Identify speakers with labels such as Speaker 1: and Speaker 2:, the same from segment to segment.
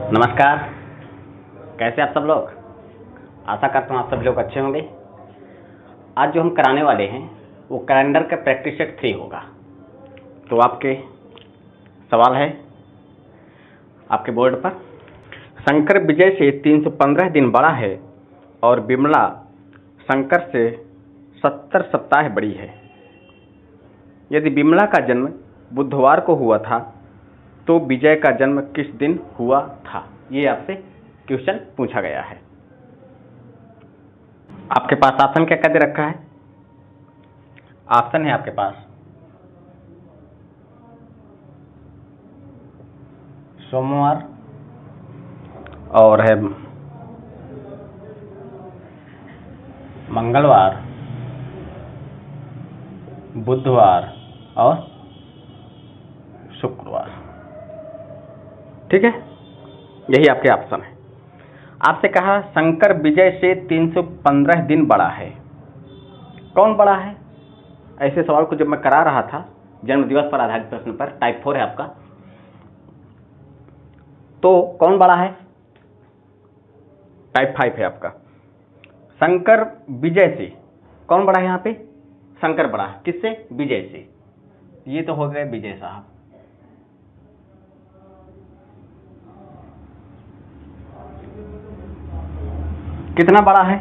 Speaker 1: नमस्कार। कैसे आप सब लोग? आशा करता हूँ आप सभी लोग अच्छे होंगे। आज जो हम कराने वाले हैं वो कैलेंडर का प्रैक्टिस सेट 3 होगा। तो आपके सवाल है आपके बोर्ड पर, शंकर विजय से 315 दिन बड़ा है और विमला शंकर से 70 सप्ताह बड़ी है। यदि विमला का जन्म बुधवार को हुआ था तो विजय का जन्म किस दिन हुआ था? ये आपसे क्वेश्चन पूछा गया है। आपके पास ऑप्शन क्या क्या दे रखा है? ऑप्शन है आपके पास सोमवार और है मंगलवार, बुधवार और शुक्रवार। ठीक है, यही आपके ऑप्शन है। आपसे कहा शंकर विजय से 315 दिन बड़ा है। कौन बड़ा है? ऐसे सवाल को जब मैं करा रहा था जन्म दिवस पर आधारित प्रश्न पर, टाइप 4 है आपका, तो कौन बड़ा है? टाइप 5 है आपका। शंकर विजय से कौन बड़ा है? यहाँ पे शंकर बड़ा है। किससे? विजय से। ये तो हो गए विजय साहब। कितना बड़ा है?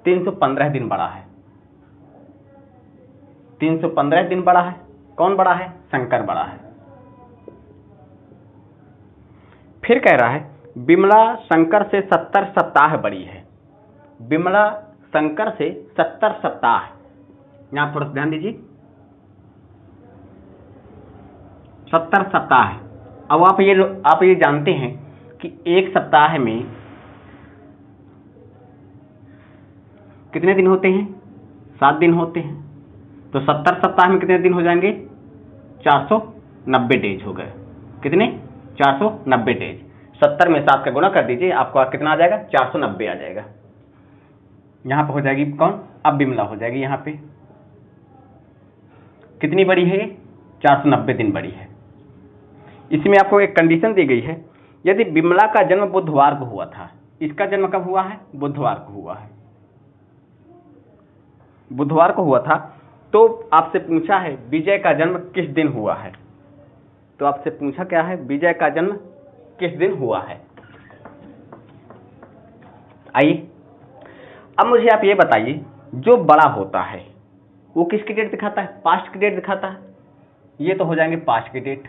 Speaker 1: 315 दिन बड़ा है। 315 दिन बड़ा है। कौन बड़ा है? शंकर बड़ा है। फिर कह रहा है विमला शंकर से 70 सप्ताह बड़ी है। विमला शंकर से 70 सप्ताह। यहां थोड़ा ध्यान दीजिए, 70 सप्ताह। अब आप ये जानते हैं कि एक सप्ताह में कितने दिन होते हैं? 7 दिन होते हैं। तो 70 सप्ताह में कितने दिन हो जाएंगे? 490 डेज हो गए। कितने? 490 डेज। 70 में 7 का गुणा कर दीजिए, आपको कितना आ जाएगा? 490 आ जाएगा। यहां पर हो जाएगी कौन? अब विमला हो जाएगी। यहां पे कितनी बड़ी है? 490 दिन बड़ी है। इसमें आपको एक कंडीशन दी गई है, यदि विमला का जन्म बुधवार को हुआ था। इसका जन्म कब हुआ है? बुधवार को हुआ है। बुधवार को हुआ था। तो आपसे पूछा है विजय का जन्म किस दिन हुआ है। तो आपसे पूछा क्या है? विजय का जन्म किस दिन हुआ है। आइए अब मुझे आप ये बताइए, जो बड़ा होता है वो किसकी डेट दिखाता है? पास्ट की डेट दिखाता है। ये तो हो जाएंगे पास्ट की डेट,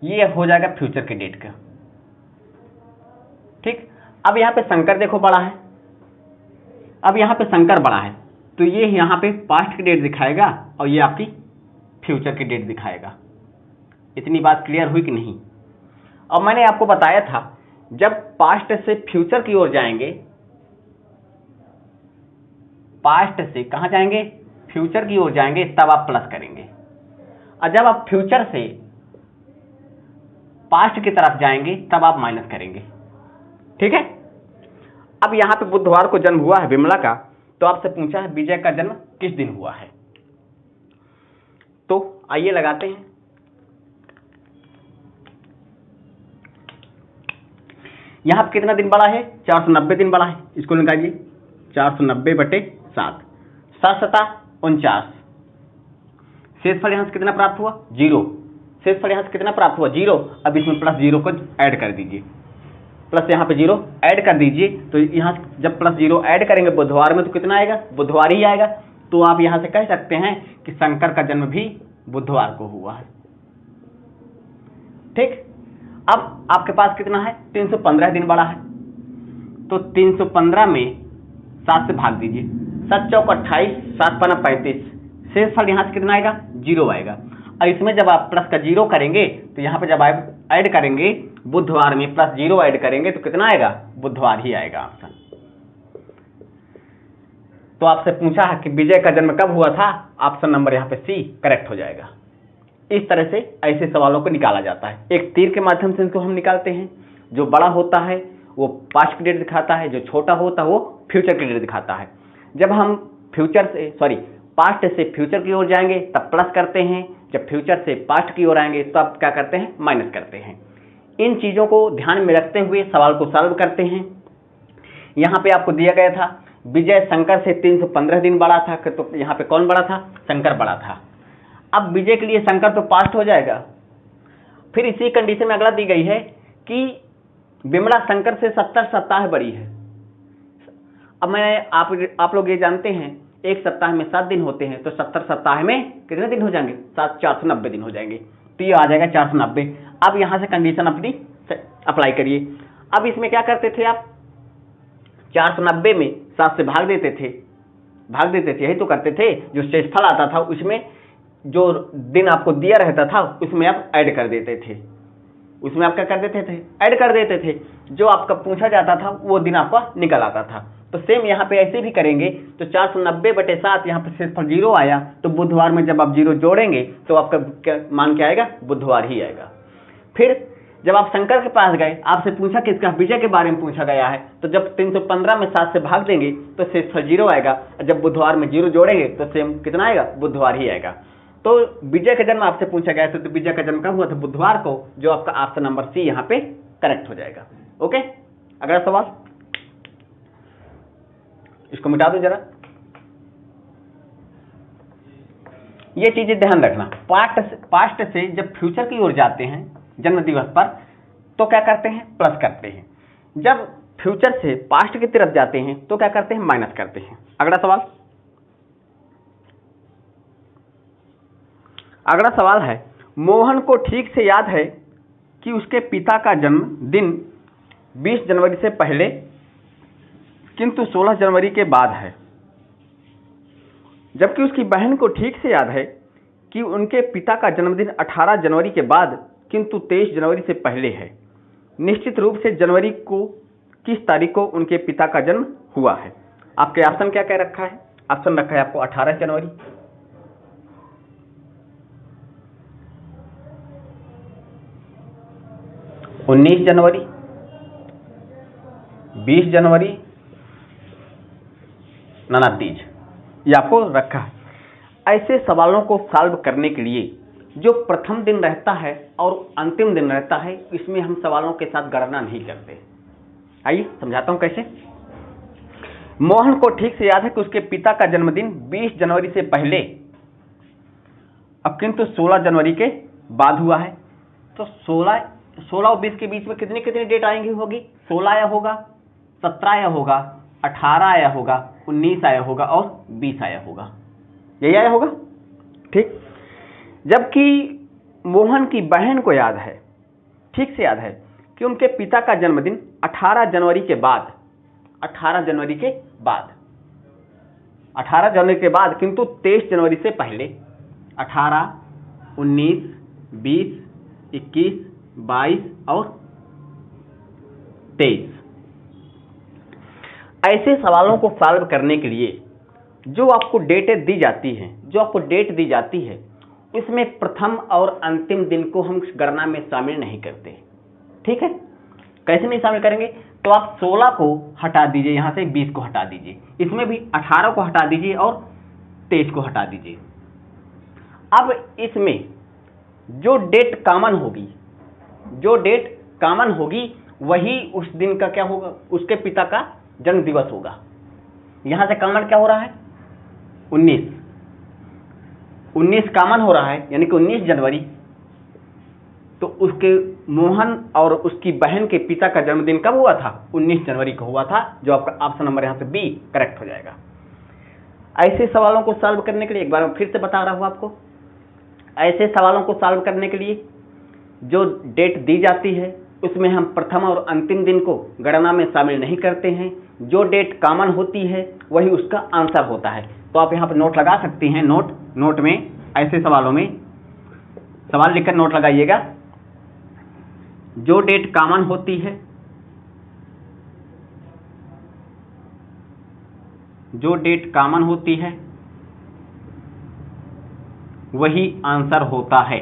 Speaker 1: ये हो जाएगा फ्यूचर की डेट का। ठीक। अब यहां पे शंकर देखो बड़ा है। अब यहां पे शंकर बड़ा है तो ये यहां पे पास्ट की डेट दिखाएगा और ये आपकी फ्यूचर की डेट दिखाएगा। इतनी बात क्लियर हुई कि नहीं? और मैंने आपको बताया था जब पास्ट से फ्यूचर की ओर जाएंगे, पास्ट से कहां जाएंगे? फ्यूचर की ओर जाएंगे, तब आप प्लस करेंगे। और जब आप फ्यूचर से पास्ट की तरफ जाएंगे तब आप माइनस करेंगे। ठीक है। अब यहां पे बुधवार को जन्म हुआ है विमला का, तो आपसे पूछा है विजय का जन्म किस दिन हुआ है। तो आइए लगाते हैं। यहां पर कितना दिन बड़ा है? 490 दिन बड़ा है। इसको निकालिए, 490/7, 7 49। शेषफल यहां से कितना प्राप्त हुआ? 0। शेषफल यहां से कितना प्राप्त हुआ? 0। अब इसमें प्लस 0 को ऐड कर दीजिए, प्लस यहाँ पे 0 ऐड कर दीजिए। तो यहाँ जब प्लस 0 ऐड करेंगे बुधवार में तो कितना आएगा? बुधवार ही आएगा। तो आप यहाँ से कह सकते हैं कि शंकर का जन्म भी बुधवार को हुआ है। ठीक। अब आपके पास कितना है? 315 दिन बड़ा है। तो 315 में 7 से भाग दीजिए, 7 चौक 28, 7 पना 35। शेषफल यहाँ से कितना आएगा? 0 आएगा। और इसमें जब आप प्लस का 0 करेंगे तो यहाँ पे जब आप ऐड करेंगे बुधवार में प्लस 0 ऐड करेंगे तो कितना आएगा? बुधवार ही आएगा ऑप्शन। तो आपसे पूछा है कि विजय का जन्म कब हुआ था? ऑप्शन नंबर यहाँ पे सी करेक्ट हो जाएगा। इस तरह से ऐसे सवालों को निकाला जाता है। एक तीर के माध्यम से इनको हम निकालते हैं। जो बड़ा होता है वो पास्ट की डेट दिखाता है, जो छोटा होता है वो फ्यूचर की डेट दिखाता है। जब हम पास्ट से फ्यूचर की ओर जाएंगे तब प्लस करते हैं, जब फ्यूचर से पास्ट की ओर आएंगे तब क्या करते हैं? माइनस करते हैं। इन चीज़ों को ध्यान में रखते हुए सवाल को सॉल्व करते हैं। यहाँ पे आपको दिया गया था विजय शंकर से 315 दिन बड़ा था, तो यहाँ पे कौन बड़ा था? शंकर बड़ा था। अब विजय के लिए शंकर तो पास्ट हो जाएगा। फिर इसी कंडीशन में अगला दी गई है कि विमला शंकर से 70 सप्ताह बड़ी है। अब आप लोग ये जानते हैं एक सप्ताह में 7 दिन होते हैं, तो 70 सप्ताह में कितने दिन हो जाएंगे? 490 दिन हो जाएंगे। तो ये आ जाएगा 490। अब यहाँ से कंडीशन अपनी अप्लाई करिए। अब इसमें क्या करते थे आप? 490 में 7 से भाग देते थे, यही तो करते थे। जो शेषफल आता था उसमें जो दिन आपको दिया रहता था उसमें आप ऐड कर देते थे। उसमें आप क्या कर देते थे? ऐड कर देते थे। जो आपका पूछा जाता था वो दिन आपका निकल आता था। तो सेम यहाँ पे ऐसे भी करेंगे। तो 490/7 यहाँ पे शेषफल 0 आया, तो बुधवार में जब आप 0 जोड़ेंगे तो आपका मान क्या आएगा? बुधवार ही आएगा। फिर जब आप शंकर के पास गए, आपसे पूछा किसका? विजय के बारे में पूछा गया है। तो जब 315 में 7 से भाग देंगे तो शेषफल 0 आएगा। जब बुधवार में 0 जोड़ेंगे तो सेम कितना आएगा? बुधवार ही आएगा। तो विजय का जन्म आपसे पूछा गया था, तो विजय का जन्म कब हुआ था? बुधवार को, जो आपका ऑप्शन नंबर सी यहाँ पे करेक्ट हो जाएगा। ओके, अगला सवाल, इसको मिटा दो जरा। ये चीजें ध्यान रखना। पास्ट से जब फ्यूचर की ओर जाते हैं जन्म दिवस पर, तो क्या करते हैं? प्लस करते हैं। जब फ्यूचर से पास्ट की तरफ जाते हैं तो क्या करते हैं? माइनस करते हैं। अगला सवाल है, मोहन को ठीक से याद है कि उसके पिता का जन्म दिन 20 जनवरी से पहले किंतु 16 जनवरी के बाद है, जबकि उसकी बहन को ठीक से याद है कि उनके पिता का जन्मदिन 18 जनवरी के बाद किंतु 23 जनवरी से पहले है। निश्चित रूप से जनवरी को किस तारीख को उनके पिता का जन्म हुआ है? आपके ऑप्शन क्या कह रखा है? ऑप्शन रखा है आपको 18 जनवरी, 19 जनवरी, 20 जनवरी, नानातीज, ये आपको रखा है। ऐसे सवालों को सॉल्व करने के लिए जो प्रथम दिन रहता है और अंतिम दिन रहता है, इसमें हम सवालों के साथ गणना नहीं करते। आइए समझाता हूं कैसे। मोहन को ठीक से याद है कि उसके पिता का जन्मदिन 20 जनवरी से पहले, अब किंतु 16 जनवरी के बाद हुआ है। तो 16 और 20 के बीच में कितनी कितनी डेट आएंगी? होगी 16 आया होगा, 17 आया होगा, 18 आया होगा, 19 आया होगा और 20 आया होगा। यही आया होगा, ठीक। जबकि मोहन की बहन को याद है, ठीक से याद है कि उनके पिता का जन्मदिन 18 जनवरी के बाद, 18 जनवरी के बाद, 18 जनवरी के बाद किंतु 23 जनवरी से पहले। 18, 19, 20, 21, 22 और 23। ऐसे सवालों को सॉल्व करने के लिए जो आपको डेट दी जाती है, इसमें प्रथम और अंतिम दिन को हम गणना में शामिल नहीं करते, ठीक है। कैसे नहीं शामिल करेंगे? तो आप 16 को हटा दीजिए, यहां से 20 को हटा दीजिए, इसमें भी 18 को हटा दीजिए और 23 को हटा दीजिए। अब इसमें जो डेट कॉमन होगी वही उस दिन का क्या होगा? उसके पिता का जन्म दिवस होगा। यहां से कॉमन क्या हो रहा है? 19 कॉमन हो रहा है, यानी कि 19 जनवरी। तो उसके मोहन और उसकी बहन के पिता का जन्मदिन कब हुआ था? 19 जनवरी को हुआ था, जो आपका ऑप्शन नंबर यहां से बी करेक्ट हो जाएगा। ऐसे सवालों को सॉल्व करने के लिए एक बार मैं फिर से बता रहा हूं आपको, ऐसे सवालों को सॉल्व करने के लिए जो डेट दी जाती है उसमें हम प्रथम और अंतिम दिन को गणना में शामिल नहीं करते हैं। जो डेट कॉमन होती है वही उसका आंसर होता है। तो आप यहाँ पर नोट लगा सकती हैं। नोट में ऐसे सवालों में सवाल लिखकर नोट लगाइएगा। जो डेट कॉमन होती है, वही आंसर होता है।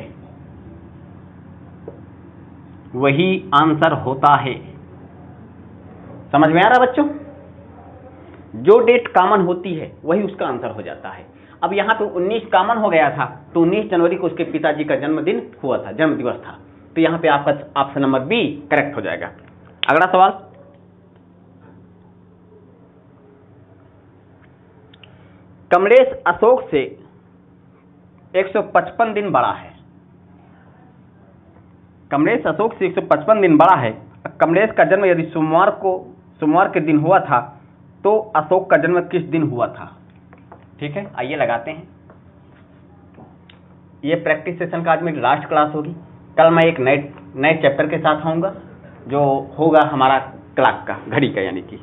Speaker 1: समझ में आ रहा बच्चों? जो डेट कॉमन होती है वही उसका आंसर हो जाता है। अब यहाँ पे 19 कॉमन हो गया था, तो 19 जनवरी को उसके पिताजी का जन्मदिन हुआ था, जन्म दिवस था। तो यहाँ पे आपका ऑप्शन नंबर बी करेक्ट हो जाएगा। अगला सवाल, कमलेश अशोक से 155 दिन बड़ा है। कमलेश अशोक से 155 दिन बड़ा है। कमलेश का जन्म यदि सोमवार के दिन हुआ था तो अशोक का जन्म किस दिन हुआ था? ठीक है, आइए लगाते हैं। ये प्रैक्टिस सेशन का आज मेरी लास्ट क्लास होगी। कल मैं एक नए चैप्टर के साथ आऊँगा जो होगा हमारा क्लॉक का, घड़ी का, यानी कि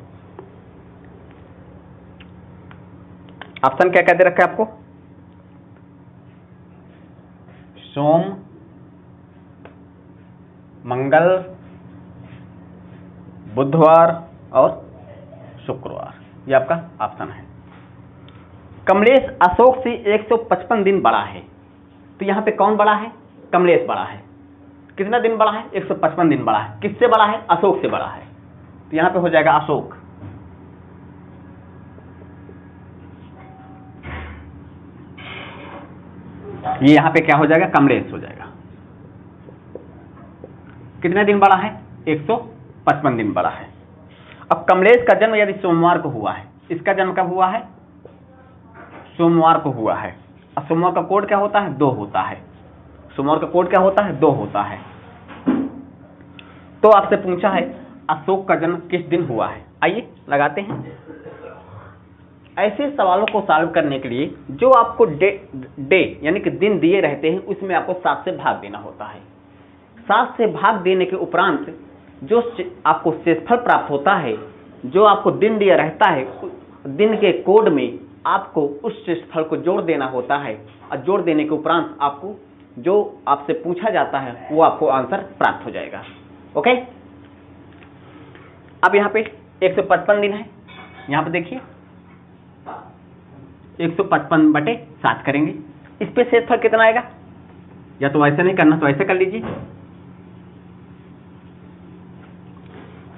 Speaker 1: ऑप्शन क्या क्या दे रखा है आपको? सोम, मंगल, बुधवार और शुक्रवार, ये आपका ऑप्शन है। कमलेश अशोक से 155 दिन बड़ा है, तो यहाँ पे कौन बड़ा है? कमलेश बड़ा है। कितना दिन बड़ा है? 155 दिन बड़ा है। किससे बड़ा है? अशोक से बड़ा है। तो यहाँ पे हो जाएगा अशोक। ये यहाँ पे क्या हो जाएगा? कमलेश हो जाएगा। कितने दिन बड़ा है? 155 दिन बड़ा है। अब कमलेश का जन्म यदि सोमवार को हुआ है, इसका जन्म कब हुआ है? सोमवार को हुआ है। अब सोमवार का कोड क्या होता है? 2 होता है। सोमवार का कोड क्या होता है? 2 होता है। तो आपसे पूछा है अशोक का जन्म किस दिन हुआ है। आइए लगाते हैं। ऐसे सवालों को सॉल्व करने के लिए जो आपको डे यानी कि दिन दिए रहते हैं उसमें आपको 7 से भाग देना होता है। 7 से भाग देने के उपरांत जो आपको शेषफल प्राप्त होता है, जो आपको दिन दिया रहता है, दिन के कोड में आपको उस शेषफल को जोड़ देना होता है और जोड़ देने के उपरांत आपको जो आपसे पूछा जाता है वो आपको आंसर प्राप्त हो जाएगा। ओके, अब यहाँ पे 155 दिन है। यहाँ पे देखिए 155/7 करेंगे। इस पे शेषफल कितना आएगा? या तो ऐसे नहीं करना तो ऐसे कर लीजिए।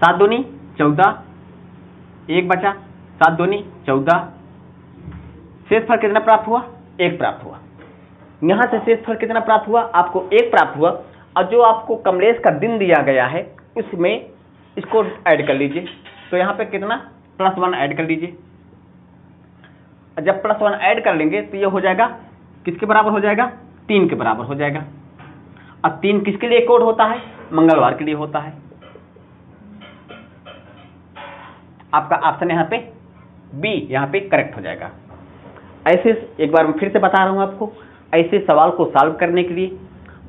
Speaker 1: 7 दूनी 14, 1 बचा, 7 दूनी 14। शेषफल कितना प्राप्त हुआ? 1 प्राप्त हुआ। यहां से शेषफल कितना प्राप्त हुआ? आपको 1 प्राप्त हुआ। और जो आपको कमलेश का दिन दिया गया है उसमें इसको ऐड कर लीजिए। तो यहाँ पे कितना? +1 ऐड कर लीजिए। जब +1 ऐड कर लेंगे तो ये हो जाएगा, किसके बराबर हो जाएगा? 3 के बराबर हो जाएगा। अब 3 किसके लिए कोड होता है? मंगलवार के लिए होता है। आपका ऑप्शन यहाँ पे बी यहाँ पे करेक्ट हो जाएगा। ऐसे एक बार मैं फिर से बता रहा हूँ आपको, ऐसे सवाल को सॉल्व करने के लिए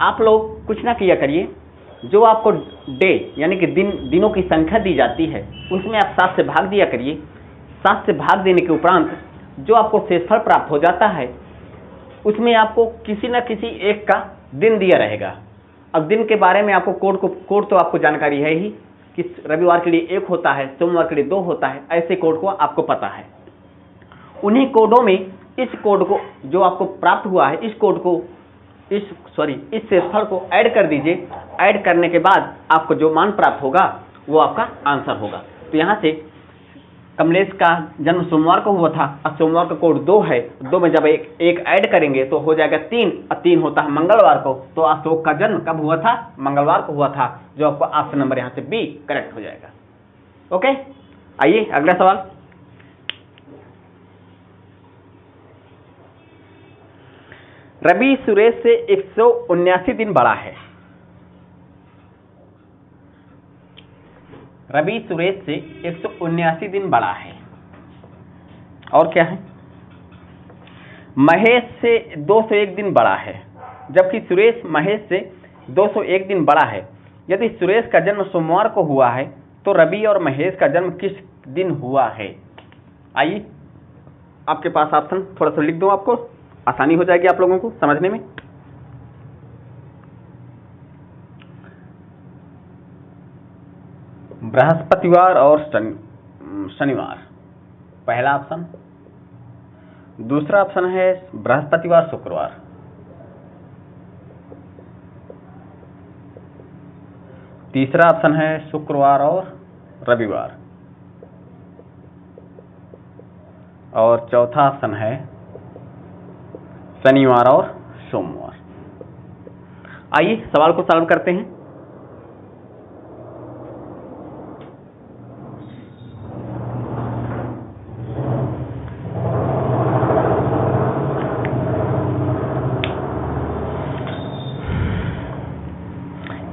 Speaker 1: आप लोग कुछ ना किया करिए। जो आपको डे यानी कि दिनों की संख्या दी जाती है उसमें आप 7 से भाग दिया करिए। 7 से भाग देने के उपरांत जो आपको शेषफल प्राप्त हो जाता है उसमें आपको किसी न किसी एक का दिन दिया रहेगा। अब दिन के बारे में आपको कोड तो आपको जानकारी है ही कि रविवार के लिए 1 होता है, सोमवार के लिए 2 होता है। ऐसे कोड को आपको पता है। उन्हीं कोडों में इस कोड को जो आपको प्राप्त हुआ है इस शेषफल को ऐड कर दीजिए। ऐड करने के बाद आपको जो मान प्राप्त होगा वो आपका आंसर होगा। तो यहाँ से कमलेश का जन्म सोमवार को हुआ था और सोमवार का कोड 2 है। 2 में जब एक ऐड करेंगे तो हो जाएगा 3 और 3 होता है मंगलवार को। तो अशोक का जन्म कब हुआ था? मंगलवार को हुआ था, जो आपको ऑप्शन नंबर यहाँ से बी करेक्ट हो जाएगा। ओके, आइए अगला सवाल। रवि सुरेश से 179 दिन बड़ा है। रवि सुरेश से 179 दिन बड़ा है। और क्या है? महेश से 201 दिन बड़ा है, जबकि सुरेश महेश से 201 दिन बड़ा है। यदि सुरेश का जन्म सोमवार को हुआ है तो रवि और महेश का जन्म किस दिन हुआ है? आइए आपके पास ऑप्शन थोड़ा सा लिख दूं, आपको आसानी हो जाएगी आप लोगों को समझने में। बृहस्पतिवार और शनिवार पहला ऑप्शन। दूसरा ऑप्शन है बृहस्पतिवार शुक्रवार। तीसरा ऑप्शन है शुक्रवार और रविवार। और चौथा ऑप्शन है शनिवार और सोमवार। आइए सवाल को सॉल्व करते हैं।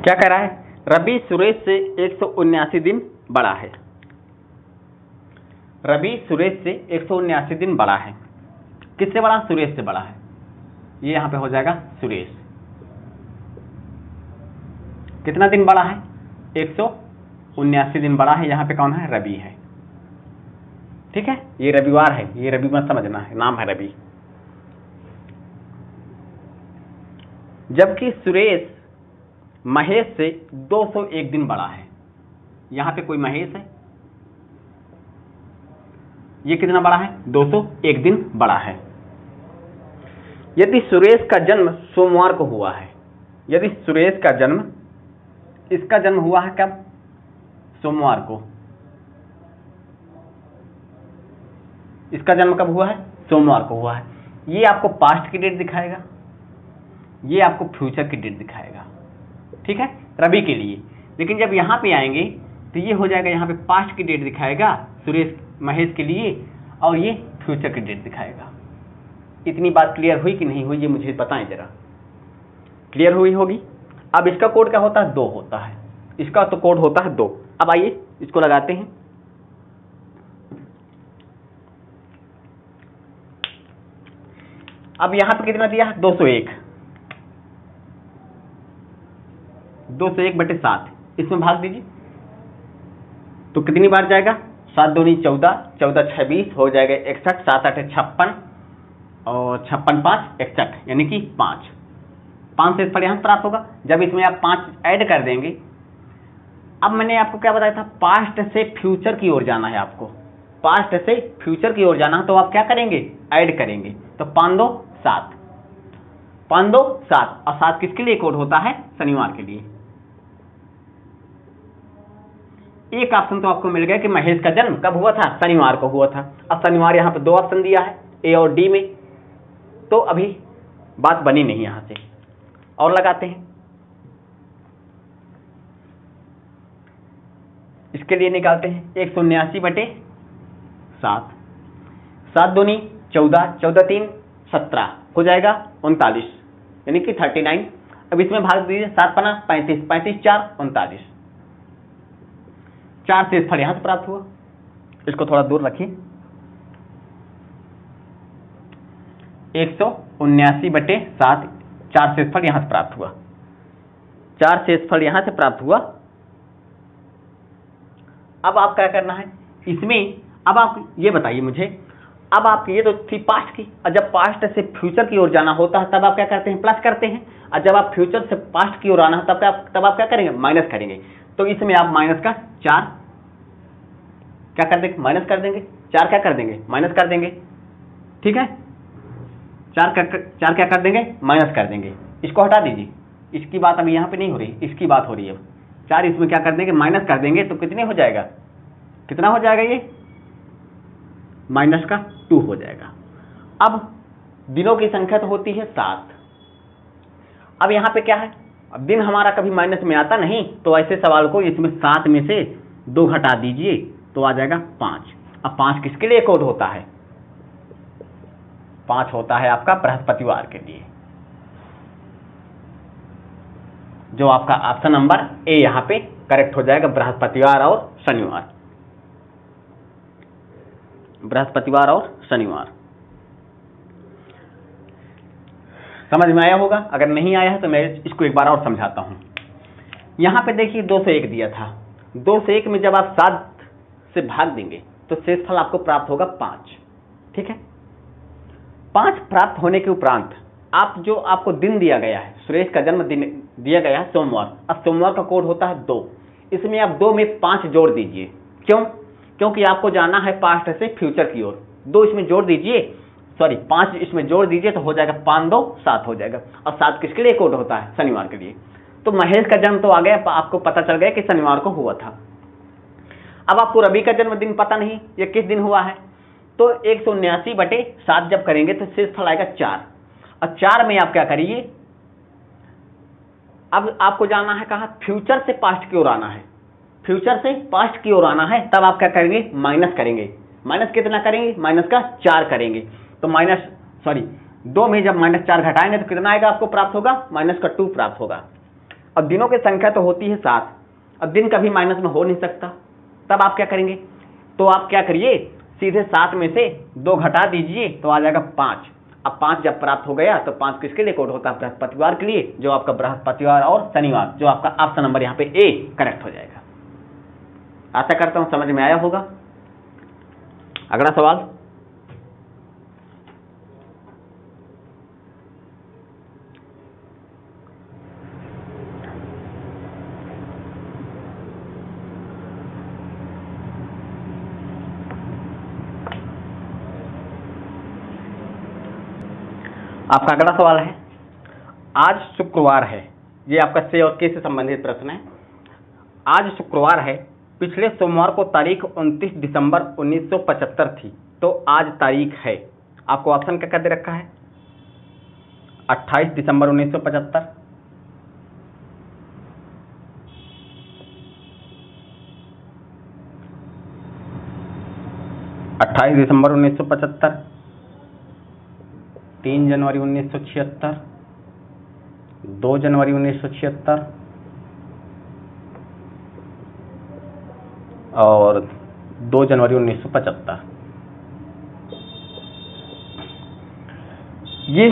Speaker 1: क्या कह रहा है? रवि सुरेश से 179 दिन बड़ा है। रवि सुरेश से 179 दिन बड़ा है। किससे बड़ा? सुरेश से बड़ा है। ये यहां पे हो जाएगा सुरेश। कितना दिन बड़ा है? 179 दिन बड़ा है। यहां पे कौन है? रवि है। ठीक है, ये रविवार है, ये रवि मत समझना है, नाम है रवि। जबकि सुरेश महेश से 201 दिन बड़ा है। यहां पे कोई महेश है, ये कितना बड़ा है? 201 दिन बड़ा है। यदि सुरेश का जन्म सोमवार को हुआ है, यदि सुरेश का जन्म, इसका जन्म हुआ है कब? सोमवार को। इसका जन्म कब हुआ है? सोमवार को हुआ है। ये आपको पास्ट की डेट दिखाएगा, ये आपको फ्यूचर की डेट दिखाएगा। ठीक है, रवि के लिए। लेकिन जब यहां पे आएंगे तो ये हो जाएगा, यहां पे पास्ट की डेट दिखाएगा सुरेश महेश के लिए, और ये फ्यूचर की डेट दिखाएगा। इतनी बात क्लियर हुई कि नहीं हुई, ये मुझे बताएं जरा। क्लियर हुई होगी। अब इसका कोड क्या होता है? 2 होता है। इसका तो कोड होता है 2। अब आइए इसको लगाते हैं। अब यहां पे कितना दिया है? 201। 201/7 इसमें भाग दीजिए तो कितनी बार जाएगा? 7 दूनी 14, 14 26 हो जाएगा 61, 7 8 56 और 56 5 61, यानी कि 5 से पर यहां प्राप्त होगा। जब इसमें आप 5 ऐड कर देंगे, अब मैंने आपको क्या बताया था? पास्ट से फ्यूचर की ओर जाना है आपको। पास्ट से फ्यूचर की ओर जाना है तो आप क्या करेंगे? ऐड करेंगे। तो 5 2 7, 5 2 7, और 7 किसके लिए कोड होता है? शनिवार के लिए। एक ऑप्शन तो आपको मिल गया कि महेश का जन्म कब हुआ था? शनिवार को हुआ था। अब शनिवार यहां पे 2 ऑप्शन दिया है, ए और डी में, तो अभी बात बनी नहीं यहां से। और लगाते हैं। इसके लिए निकालते हैं 179/7, 7 दूनी 14, 14 3 17 हो जाएगा 39, यानी कि 39। अब इसमें भाग दीजिए, 7 पना 35, 35 4 39, 4 से फल यहां से प्राप्त हुआ। इसको थोड़ा दूर रखिए। 179/7, 4 से फल यहां से प्राप्त हुआ। 4 से फल यहां से प्राप्त हुआ। अब आप क्या करना है इसमें? अब आप ये बताइए मुझे, अब आप ये तो थी पास्ट की, और जब पास्ट से फ्यूचर की ओर जाना होता है तब आप क्या करते हैं? प्लस करते हैं। और जब आप फ्यूचर से पास्ट की ओर आना है तब आप क्या करेंगे? माइनस करेंगे। तो इसमें आप माइनस का 4 क्या कर देंगे? माइनस कर देंगे। 4 क्या कर देंगे? माइनस कर देंगे। ठीक है, 4 क्या कर देंगे? माइनस कर देंगे। इसको हटा दीजिए, इसकी बात अभी यहाँ पे नहीं हो रही, इसकी बात हो रही है। 4 इसमें क्या कर देंगे? माइनस कर देंगे। तो कितने हो जाएगा? कितना हो जाएगा? ये माइनस का 2 हो जाएगा। अब दिनों की संख्या तो होती है 7। अब यहाँ पे क्या है? अब दिन हमारा कभी माइनस में आता नहीं, तो ऐसे सवाल को इसमें 7 में से 2 घटा दीजिए तो आ जाएगा 5। अब 5 किसके लिए कोड होता है? 5 होता है आपका बृहस्पतिवार के लिए, जो आपका ऑप्शन नंबर ए यहां पे करेक्ट हो जाएगा। बृहस्पतिवार और शनिवार, बृहस्पतिवार और शनिवार। समझ में आया होगा। अगर नहीं आया है तो मैं इसको एक बार और समझाता हूं। यहां पे देखिए 201 दिया था। 201 में जब आप 7 से भाग देंगे तो शेषफल आपको प्राप्त होगा 5। ठीक है, 5 प्राप्त होने के उपरांत आप जो आपको दिन दिया गया है, सुरेश का जन्म दिन दिया गया है सोमवार। अब सोमवार का कोड होता है 2। इसमें आप 2 में 5 जोड़ दीजिए। क्यों? क्योंकि आपको जाना है पास्ट से फ्यूचर की ओर। 2 इसमें जोड़ दीजिए, सॉरी 5 इसमें जोड़ दीजिए तो हो जाएगा 5 2 7 हो जाएगा। और 7 किसके लिए कोड होता है? शनिवार के लिए। तो महेश का जन्म तो आ गया, आपको पता चल गया कि शनिवार को हुआ था। अब आपको रवि का जन्मदिन पता नहीं ये किस दिन हुआ है, तो 179/7 जब करेंगे तो शेषफल आएगा 4। और 4 में आप क्या करिए? अब आपको जाना है कहाँ, फ्यूचर से पास्ट की ओर आना है, फ्यूचर से पास्ट की ओर आना है। तब आप क्या करेंगे, माइनस करेंगे। माइनस कितना करेंगे, माइनस का 4 करेंगे। तो दो में जब -4 घटाएंगे तो कितना आएगा आपको प्राप्त होगा, -2 प्राप्त होगा। अब दिनों की संख्या तो होती है 7, अब दिन कभी माइनस में हो नहीं सकता। तब आप क्या करेंगे, तो आप क्या करिए, सीधे 7 में से 2 घटा दीजिए तो आ जाएगा 5। अब 5 जब प्राप्त हो गया तो 5 किसके लिए कोड होता है, बृहस्पतिवार के लिए, जो आपका बृहस्पतिवार और शनिवार, जो आपका ऑप्शन नंबर यहाँ पे ए करेक्ट हो जाएगा। आशा करता हूं समझ में आया होगा। अगला सवाल, आपका अगला सवाल है, आज शुक्रवार है, ये आपका से और के से संबंधित प्रश्न है। आज शुक्रवार है, पिछले सोमवार को तारीख 29 दिसंबर 1975 थी, तो आज तारीख है, आपको ऑप्शन क्या दे रखा है, 28 दिसंबर 1975, 28 दिसंबर 1975, 3 जनवरी 1976, 2 जनवरी 1976 और 2 जनवरी 1975। ये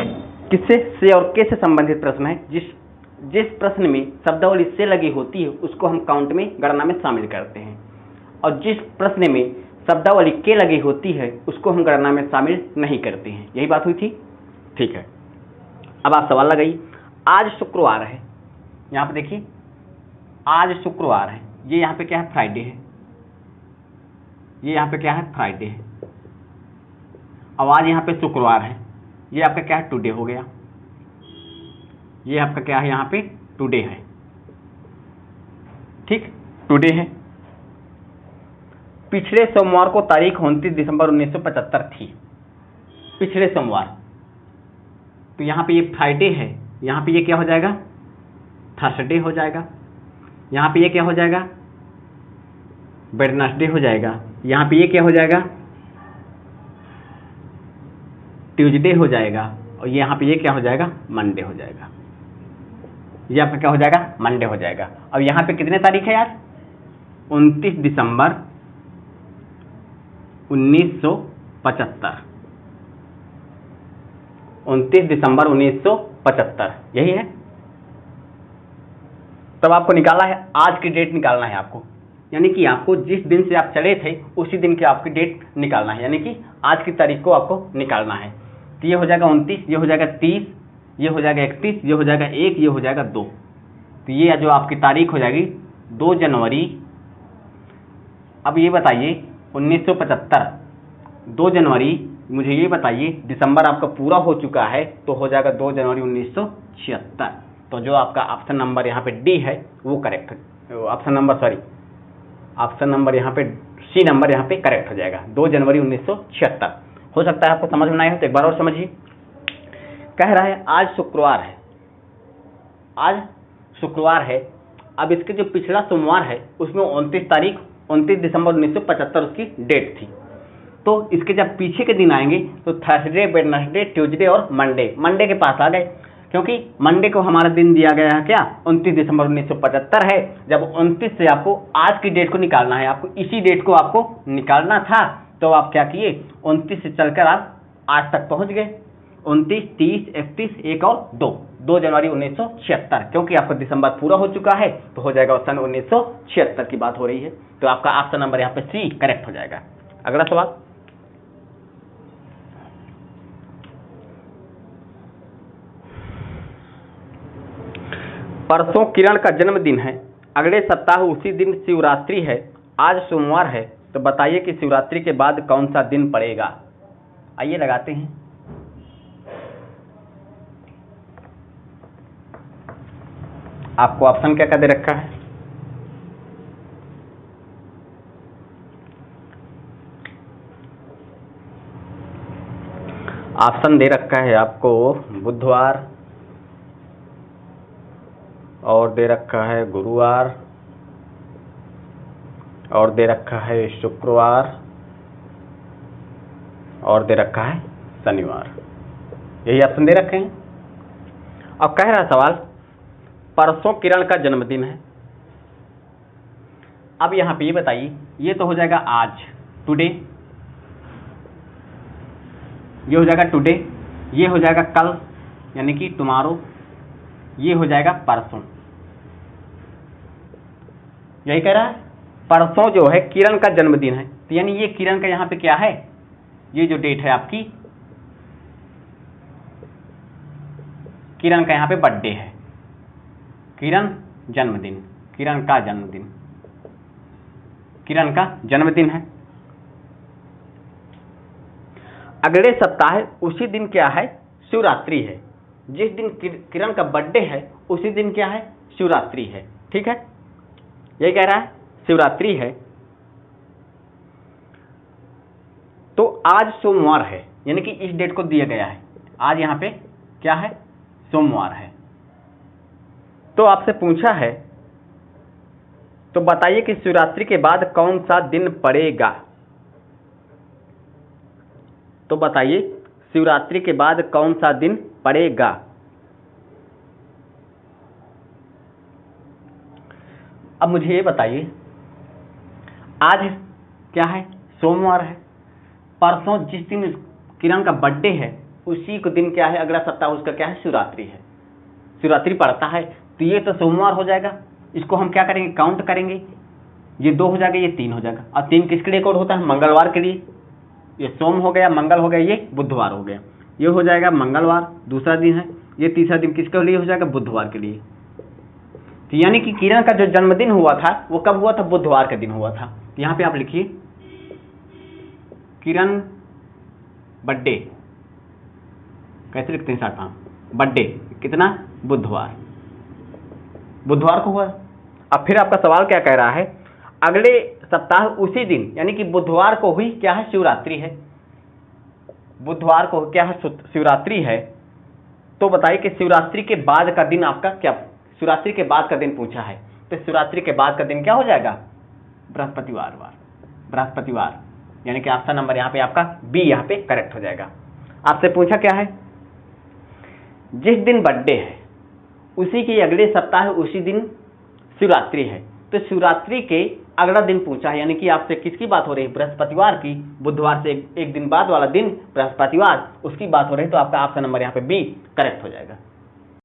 Speaker 1: किससे, से और के से संबंधित प्रश्न है। जिस प्रश्न में शब्दावली से लगी होती है उसको हम काउंट में, गणना में शामिल करते हैं, और जिस प्रश्न में शब्दावली के लगी होती है उसको हम गणना में शामिल नहीं करते हैं। यही बात हुई थी, ठीक है। अब आप सवाल लगाइए, आज शुक्रवार है, यहाँ पे देखिए आज शुक्रवार है, ये यहाँ पे क्या है, फ्राइडे है, ये यहाँ पे क्या है, फ्राइडे है। अब आज यहाँ पे शुक्रवार है, ये आपका क्या है, टुडे हो गया, ये आपका क्या है, यहाँ पे टुडे है, ठीक, टुडे है। पिछले सोमवार को तारीख 29 दिसंबर 1975 थी, पिछले सोमवार, तो यहाँ पे ये फ्राइडे है, यहाँ पे ये क्या हो जाएगा, थर्सडे हो जाएगा, यहाँ पे ये क्या हो जाएगा, वेडनेसडे हो जाएगा, यहाँ पे ये क्या हो जाएगा, ट्यूसडे हो जाएगा, और यहाँ पे ये क्या हो जाएगा, मंडे हो जाएगा, ये आपका क्या हो जाएगा, मंडे हो जाएगा। अब यहाँ पे कितने तारीख है यार, 29 दिसंबर 1975, 29 दिसंबर 1975, यही है। तब आपको निकाला है, आज की डेट निकालना है आपको, यानी कि आपको जिस दिन से आप चले थे उसी दिन की आपकी डेट निकालना है, यानी कि आज की तारीख को आपको निकालना है। तो ये हो जाएगा 29, ये हो जाएगा 30, ये हो जाएगा 31, ये हो जाएगा 1, ये हो जाएगा 2। तो ये जो आपकी तारीख हो जाएगी 2 जनवरी। अब ये बताइए 1975, 2 जनवरी, मुझे ये बताइए दिसंबर आपका पूरा हो चुका है तो हो जाएगा 2 जनवरी 1976। तो जो आपका ऑप्शन नंबर यहाँ पे डी है वो करेक्ट, ऑप्शन नंबर यहाँ पे सी नंबर यहाँ पे करेक्ट हो जाएगा, 2 जनवरी 1976। हो सकता है आपको समझ में ना आए हो तो एक बार और समझिए। कह रहा है आज शुक्रवार है, आज शुक्रवार है। अब इसके जो पिछला सोमवार है उसमें 29 दिसंबर 1975 उसकी डेट थी, तो इसके जब पीछे के दिन आएंगे तो थर्सडे, वेडनेसडे, ट्यूसडे और मंडे के पास आ गए, क्योंकि मंडे को हमारा दिन दिया गया है क्या, 29 दिसंबर 1975 है। जब 29 से आपको आज की डेट को निकालना है, आपको इसी डेट को आपको निकालना था, तो आप क्या किए, 29 से चलकर आप आज तक पहुंच गए, 29, 30, 31, 1 और 2 जनवरी 1976, क्योंकि आपका दिसंबर पूरा हो चुका है तो हो जाएगा सन 1976 की बात हो रही है। तो आपका ऑप्शन नंबर यहाँ पे सी करेक्ट हो जाएगा। अगला सवाल, परसों किरण का जन्मदिन है, अगले सप्ताह उसी दिन शिवरात्रि है, आज सोमवार है, तो बताइए कि शिवरात्रि के बाद कौन सा दिन पड़ेगा। आइए लगाते हैं। आपको ऑप्शन क्या दे रखा है, ऑप्शन दे रखा है आपको बुधवार और दे रखा है गुरुवार, और दे रखा है शुक्रवार, और दे रखा है शनिवार। यही ऑप्शन दे रखे हैं। अब कह रहा है सवाल, परसों किरण का जन्मदिन है। अब यहां पे ये बताइए, ये तो हो जाएगा आज, टुडे, ये हो जाएगा टुडे, ये हो जाएगा कल यानी कि टुमारो, ये हो जाएगा परसों। यही कह रहा है, परसों जो है किरण का जन्मदिन है, तो यानी ये किरण का यहां पे क्या है, ये जो डेट है आपकी, किरण का यहां पे बर्थडे है, किरण जन्मदिन, किरण का जन्मदिन, किरण का जन्मदिन है। अगले सप्ताह उसी दिन क्या है, शिवरात्रि है। जिस दिन किरण का बर्थडे है उसी दिन क्या है, शिवरात्रि है। ठीक है, यही कह रहा है, शिवरात्रि है। तो आज सोमवार है, यानी कि इस डेट को दिया गया है, आज यहां पे क्या है, सोमवार है। तो आपसे पूछा है, तो बताइए कि शिवरात्रि के बाद कौन सा दिन पड़ेगा। तो बताइए शिवरात्रि के बाद कौन सा दिन पड़ेगा। अब मुझे ये बताइए, आज क्या है, सोमवार है। परसों जिस दिन किरण का बर्थडे है उसी को दिन क्या है, अगला सप्ताह उसका क्या है, शिवरात्रि है। शिवरात्रि पड़ता है तो ये तो सोमवार हो जाएगा। इसको हम क्या करेंगे, काउंट करेंगे, ये 2 हो जाएगा, ये 3 हो जाएगा। और 3 किसके लिए कोड होता है, मंगलवार के लिए। ये सोम हो गया, मंगल हो गया, ये बुधवार हो गया। ये हो जाएगा मंगलवार, दूसरा दिन है। ये तीसरा दिन किसके लिए हो जाएगा, बुधवार के लिए। तो यानी कि किरण का जो जन्मदिन हुआ था वो कब हुआ था, बुधवार के दिन हुआ था। तो यहां पे आप लिखिए किरण बर्थडे, कैसे लिखते हैं शॉर्ट फॉर्म, बर्थडे कितना, बुधवार, बुधवार को हुआ। अब फिर आपका सवाल क्या कह रहा है, अगले सप्ताह उसी दिन यानी कि बुधवार को हुई क्या है, शिवरात्रि है। बुधवार को क्या है, शिवरात्रि है। तो बताइए कि शिवरात्रि के बाद का दिन आपका क्या, शिवरात्रि के बाद का दिन पूछा है, तो शिवरात्रि के बाद का दिन क्या हो जाएगा, बृहस्पतिवार, बृहस्पतिवार, यानी कि ऑप्शन नंबर यहाँ पे आपका बी यहाँ पे करेक्ट हो जाएगा। आपसे पूछा क्या है, जिस दिन बर्थडे है उसी के अगले सप्ताह उसी दिन शिवरात्रि है। तो शिवरात्रि के अगला दिन पूछा है, यानी कि आपसे किसकी बात हो रही है, बृहस्पतिवार की। बुधवार से एक दिन बाद वाला दिन बृहस्पतिवार, उसकी बात हो रही है। तो आपका ऑप्शन नंबर यहाँ पे बी करेक्ट हो जाएगा।